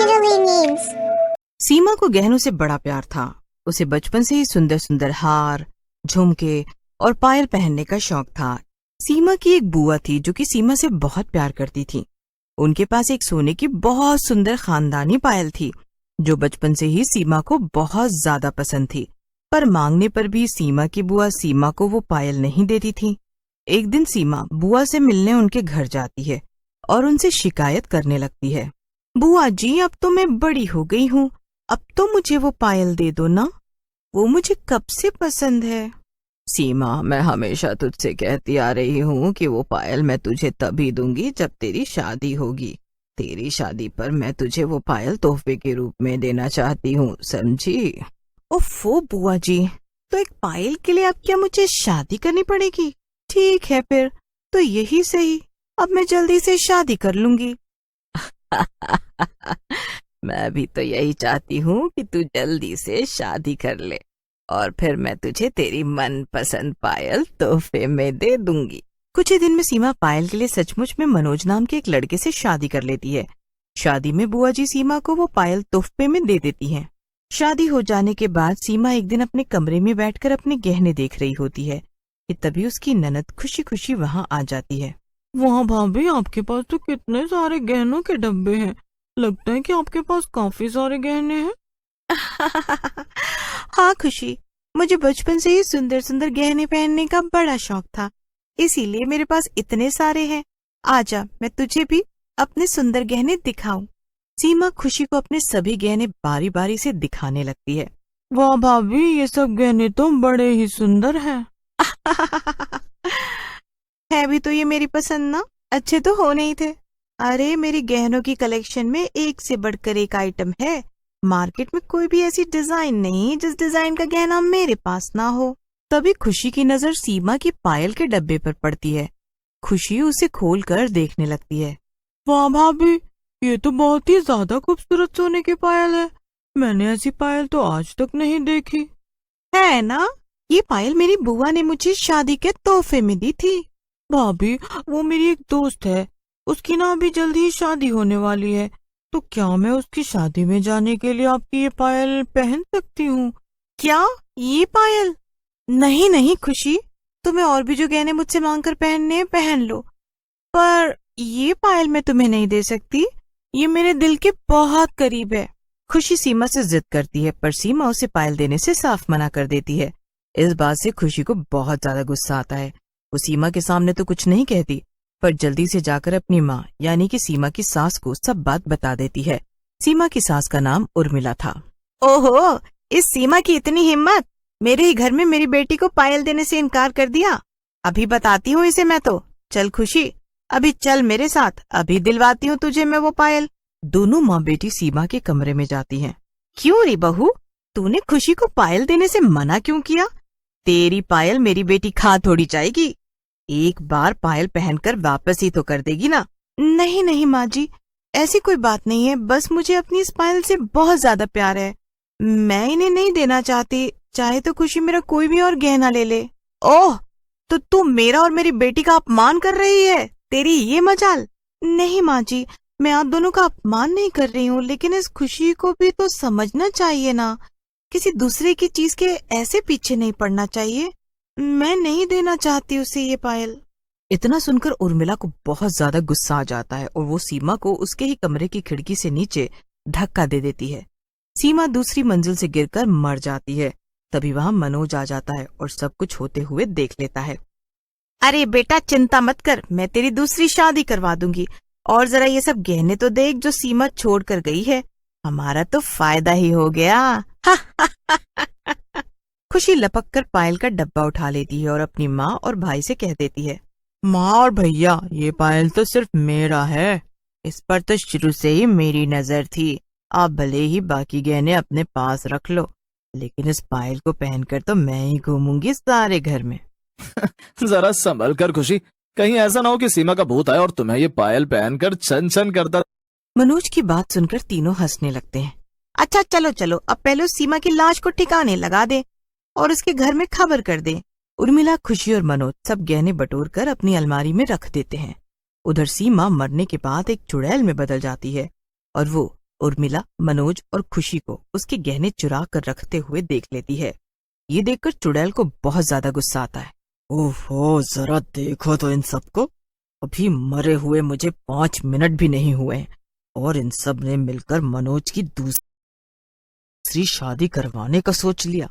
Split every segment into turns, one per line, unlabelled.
literally means.
सीमा को गहनों से बड़ा प्यार था। उसे बचपन से ही सुंदर सुंदर हार, झुमके और पायल पहनने का शौक था। सीमा की एक बुआ थी जो कि सीमा से बहुत प्यार करती थी। उनके पास एक सोने की बहुत सुंदर खानदानी पायल थी जो बचपन से ही सीमा को बहुत ज्यादा पसंद थी, पर मांगने पर भी सीमा की बुआ सीमा को वो पायल नहीं देती थी। एक दिन सीमा बुआ से मिलने उनके घर जाती है और उनसे शिकायत करने लगती है। बुआ जी, अब तो मैं बड़ी हो गई हूँ, अब तो मुझे वो पायल दे दो ना, वो मुझे कब से पसंद है। सीमा, मैं हमेशा तुझसे कहती आ रही हूँ कि वो पायल मैं तुझे तभी दूंगी जब तेरी शादी होगी। तेरी शादी पर मैं तुझे वो पायल तोहफे के रूप में देना चाहती हूँ, समझी? ओफो बुआ जी, तो एक पायल के लिए अब क्या मुझे शादी करनी पड़ेगी? ठीक है फिर तो यही सही, अब मैं जल्दी से शादी कर लूंगी। मैं भी तो यही चाहती हूँ कि तू जल्दी से शादी कर ले और फिर मैं तुझे तेरी मनपसंद पायल तोहफे में दे दूंगी। कुछ ही दिन में सीमा पायल के लिए सचमुच में मनोज नाम के एक लड़के से शादी कर लेती है। शादी में बुआ जी सीमा को वो पायल तोहफे में दे देती हैं। शादी हो जाने के बाद सीमा एक दिन अपने कमरे में बैठकर अपने गहने देख रही होती है कि तभी उसकी ननद खुशी खुशी वहाँ आ जाती है।
वाह भाभी, आपके पास तो कितने सारे गहनों के डब्बे हैं। लगता है कि आपके पास काफी सारे गहने हैं।
हाँ खुशी, मुझे बचपन से ही सुंदर सुंदर गहने पहनने का बड़ा शौक था, इसीलिए मेरे पास इतने सारे हैं। आजा, मैं तुझे भी अपने सुंदर गहने दिखाऊं। सीमा खुशी को अपने सभी गहने बारी बारी से दिखाने लगती है।
वाह भाभी, ये सब गहने तो बड़े ही सुंदर हैं।
है भी तो ये मेरी पसंद ना, अच्छे तो होने ही थे। अरे मेरी गहनों की कलेक्शन में एक से बढ़कर एक आइटम है। मार्केट में कोई भी ऐसी डिजाइन नहीं जिस डिजाइन का गहना मेरे पास ना हो। तभी खुशी की नजर सीमा की पायल के डब्बे पर पड़ती है। खुशी उसे खोलकर देखने लगती है।
वाह भाभी, ये तो बहुत ही ज्यादा खूबसूरत सोने की पायल है। मैंने ऐसी पायल तो आज तक नहीं देखी।
है ना, ये पायल मेरी बुआ ने मुझे शादी के तोहफे में दी थी।
भाभी, वो मेरी एक दोस्त है, उसकी ना अभी जल्दी ही शादी होने वाली है, तो क्या मैं उसकी शादी में जाने के लिए आपकी ये पायल पहन सकती हूँ?
क्या ये पायल? नहीं नहीं खुशी, तुम्हें और भी जो गहने मुझसे मांगकर पहनने हैं पहन लो, पर ये पायल मैं तुम्हें नहीं दे सकती, ये मेरे दिल के बहुत करीब है। खुशी सीमा से जिद करती है पर सीमा उसे पायल देने से साफ मना कर देती है। इस बात से खुशी को बहुत ज्यादा गुस्सा आता है। वो सीमा के सामने तो कुछ नहीं कहती, पर जल्दी से जाकर अपनी माँ यानी कि सीमा की सास को सब बात बता देती है। सीमा की सास का नाम उर्मिला था। ओहो, इस सीमा की इतनी हिम्मत, मेरे ही घर में मेरी बेटी को पायल देने से इनकार कर दिया। अभी बताती हूँ इसे मैं तो। चल खुशी, अभी चल मेरे साथ, अभी दिलवाती हूँ तुझे मैं वो पायल। दोनों माँ बेटी सीमा के कमरे में जाती हैं। क्यों रे बहू, तूने खुशी को पायल देने से मना क्यों किया? तेरी पायल मेरी बेटी खा थोड़ी जाएगी, एक बार पायल पहनकर वापस ही तो कर देगी ना। नहीं नहीं माँ जी, ऐसी कोई बात नहीं है, बस मुझे अपनी इस पायल से बहुत ज्यादा प्यार है, मैं इन्हें नहीं देना चाहती, चाहे तो खुशी मेरा कोई भी और गहना ले ले। ओह, तो तू मेरा और मेरी बेटी का अपमान कर रही है, तेरी ये मजाल। नहीं माँ जी, मैं आप दोनों का अपमान नहीं कर रही हूँ, लेकिन इस खुशी को भी तो समझना चाहिए ना, किसी दूसरे की चीज के ऐसे पीछे नहीं पड़ना चाहिए। मैं नहीं देना चाहती उसे ये पायल। इतना सुनकर उर्मिला को बहुत ज्यादा गुस्सा आ जाता है और वो सीमा को उसके ही कमरे की खिड़की से नीचे धक्का दे देती है। सीमा दूसरी मंजिल से गिरकर मर जाती है। तभी वहाँ मनोज आ जाता है और सब कुछ होते हुए देख लेता है। अरे बेटा चिंता मत कर, मैं तेरी दूसरी शादी करवा दूंगी, और जरा ये सब गहने तो देख जो सीमा छोड़ कर गई है, हमारा तो फायदा ही हो गया। खुशी लपक कर पायल का डब्बा उठा लेती है और अपनी माँ और भाई से कह देती है।
माँ और भैया, ये पायल तो सिर्फ मेरा है,
इस पर तो शुरू से ही मेरी नजर थी। आप भले ही बाकी गहने अपने पास रख लो, लेकिन इस पायल को पहनकर तो मैं ही घूमूंगी सारे घर में।
जरा संभल कर खुशी, कहीं ऐसा ना हो कि सीमा का भूत आए और तुम्हें ये पायल पहनकर छन छन करता।
मनोज की बात सुनकर तीनों हंसने लगते हैं। अच्छा चलो चलो, अब पहले सीमा की लाश को ठिकाने लगा दे और उसके घर में खबर कर दे। उर्मिला, खुशी और मनोज सब गहने बटोर कर अपनी अलमारी में रख देते हैं। उधर सीमा मरने के बाद एक चुड़ैल में बदल जाती है और वो उर्मिला मनोज और खुशी को उसके गहने चुरा कर रखते हुए देख लेती है। ये देखकर चुड़ैल को बहुत ज्यादा गुस्सा आता है।
ओहो, जरा देखो तो इन सबको। अभी मरे हुए मुझे 5 मिनट भी नहीं हुए हैं और इन सब ने मिलकर मनोज की दूसरी शादी करवाने का सोच लिया।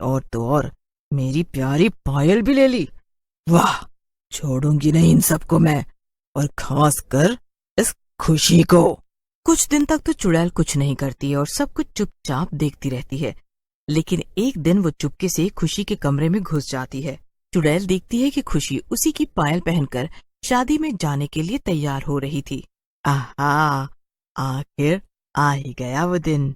और तो और मेरी प्यारी पायल भी ले ली। वाह, छोड़ूंगी नहीं इन सबको मैं, और खास कर इस खुशी को।
कुछ दिन तक तो चुड़ैल कुछ नहीं करती है और सब कुछ चुपचाप देखती रहती है। लेकिन एक दिन वो चुपके से खुशी के कमरे में घुस जाती है। चुड़ैल देखती है कि खुशी उसी की पायल पहनकर शादी में जाने के लिए तैयार हो रही थी।
आहा, आखिर आ ही गया वो दिन।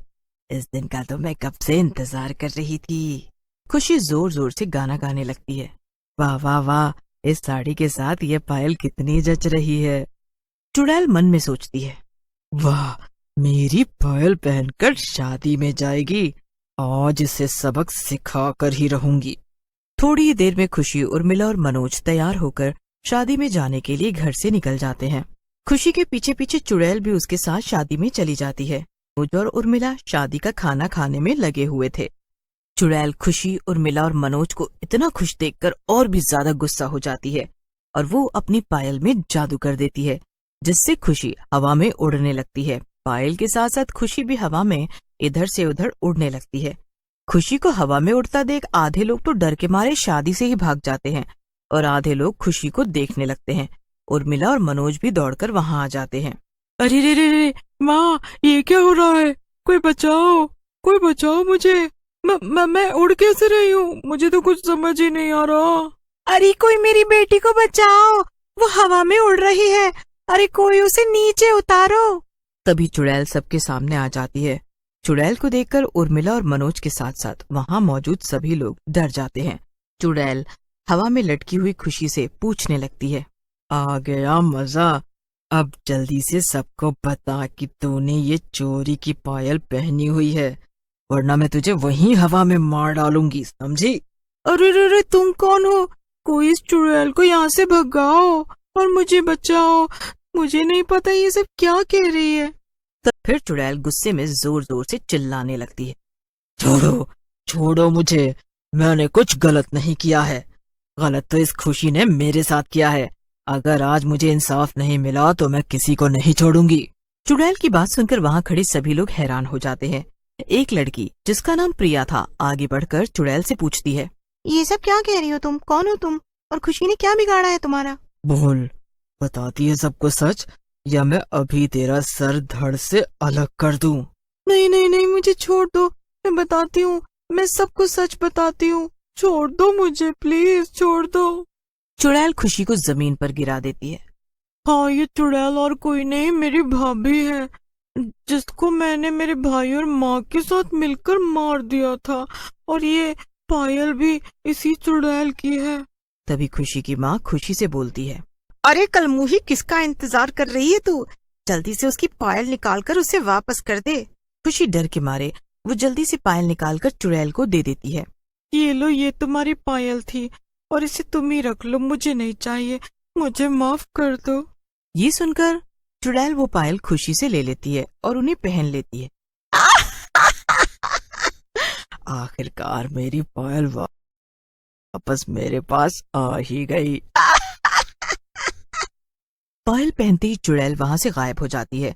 इस दिन का तो मैं कब से इंतजार कर रही थी।
खुशी जोर जोर से गाना गाने लगती है।
वाह वाह वाह, इस साड़ी के साथ ये पायल कितनी जच रही है।
चुड़ैल मन में सोचती है,
वाह, मेरी पायल पहनकर शादी में जाएगी। आज इसे सबक सिखा कर ही रहूंगी।
थोड़ी ही देर में खुशी, उर्मिला और मनोज तैयार होकर शादी में जाने के लिए घर से निकल जाते हैं। खुशी के पीछे पीछे चुड़ैल भी उसके साथ शादी में चली जाती है। मनोज और उर्मिला शादी का खाना खाने में लगे हुए थे। चुड़ैल खुशी, उर्मिला और मनोज को इतना खुश देखकर और भी ज्यादा गुस्सा हो जाती है और वो अपनी पायल में जादू कर देती है, जिससे खुशी हवा में उड़ने लगती है। पायल के साथ साथ खुशी भी हवा में इधर से उधर उड़ने लगती है। खुशी को हवा में उड़ता देख आधे लोग तो डर के मारे शादी से ही भाग जाते हैं और आधे लोग खुशी को देखने लगते हैं। उर्मिला और मनोज भी दौड़कर वहां आ जाते हैं।
अरे रे रे रे, माँ, ये क्या हो रहा है? कोई बचाओ मुझे। मैं उड़ कैसे रही हूँ? मुझे तो कुछ समझ ही नहीं आ रहा।
अरे कोई मेरी बेटी को बचाओ, वो हवा में उड़ रही है। अरे कोई उसे नीचे उतारो। तभी चुड़ैल सबके सामने आ जाती है। चुड़ैल को देखकर उर्मिला और मनोज के साथ साथ वहां मौजूद सभी लोग डर जाते हैं। चुड़ैल हवा में लटकी हुई खुशी से पूछने लगती है,
आ गया मजा। अब जल्दी से सबको बता कि तूने ये चोरी की पायल पहनी हुई है, वरना मैं तुझे वहीं हवा में मार डालूंगी, समझी?
अरे रे रे, तुम कौन हो? कोई इस चुड़ैल को यहाँ से भगाओ और मुझे बचाओ। मुझे नहीं पता ये सब क्या कह रही है। तब फिर चुड़ैल गुस्से में जोर जोर से चिल्लाने लगती है,
छोड़ो मुझे, मैंने कुछ गलत नहीं किया है। गलत तो इस खुशी ने मेरे साथ किया है। अगर आज मुझे इंसाफ नहीं मिला तो मैं किसी को नहीं छोड़ूंगी।
चुड़ैल की बात सुनकर वहां खड़े सभी लोग हैरान हो जाते हैं। एक लड़की जिसका नाम प्रिया था आगे बढ़कर चुड़ैल से पूछती है, ये सब क्या कह रही हो तुम? कौन हो तुम और खुशी ने क्या बिगाड़ा है तुम्हारा?
बोल, बताती है सबको सच या मैं अभी तेरा सर धड़ से अलग कर दूं।
नहीं नहीं नहीं, मुझे छोड़ दो, मैं बताती हूँ, मैं सबको सच बताती हूँ। छोड़ दो मुझे, प्लीज छोड़ दो। चुड़ैल खुशी को जमीन पर गिरा देती है।
हाँ, ये चुड़ैल और कोई नहीं, मेरी भाभी है, जिसको मैंने मेरे भाई और माँ के साथ मिलकर मार दिया था, और ये पायल भी इसी चुड़ैल की है।
तभी खुशी की माँ खुशी से बोलती है, अरे कलमुही, किसका इंतजार कर रही है तू? जल्दी से उसकी पायल निकालकर उसे वापस कर दे। खुशी डर के मारे वो जल्दी से पायल निकालकर चुड़ैल को दे देती है।
ये लो, ये तुम्हारी पायल थी और इसे तुम ही रख लो, मुझे नहीं चाहिए, मुझे माफ कर दो।
ये सुनकर चुड़ैल वो पायल खुशी से ले लेती है और उन्हें पहन लेती है।
आखिरकार मेरी पायल वापस मेरे पास आ ही गई।
पायल पहनते ही चुड़ैल वहां से गायब हो जाती है।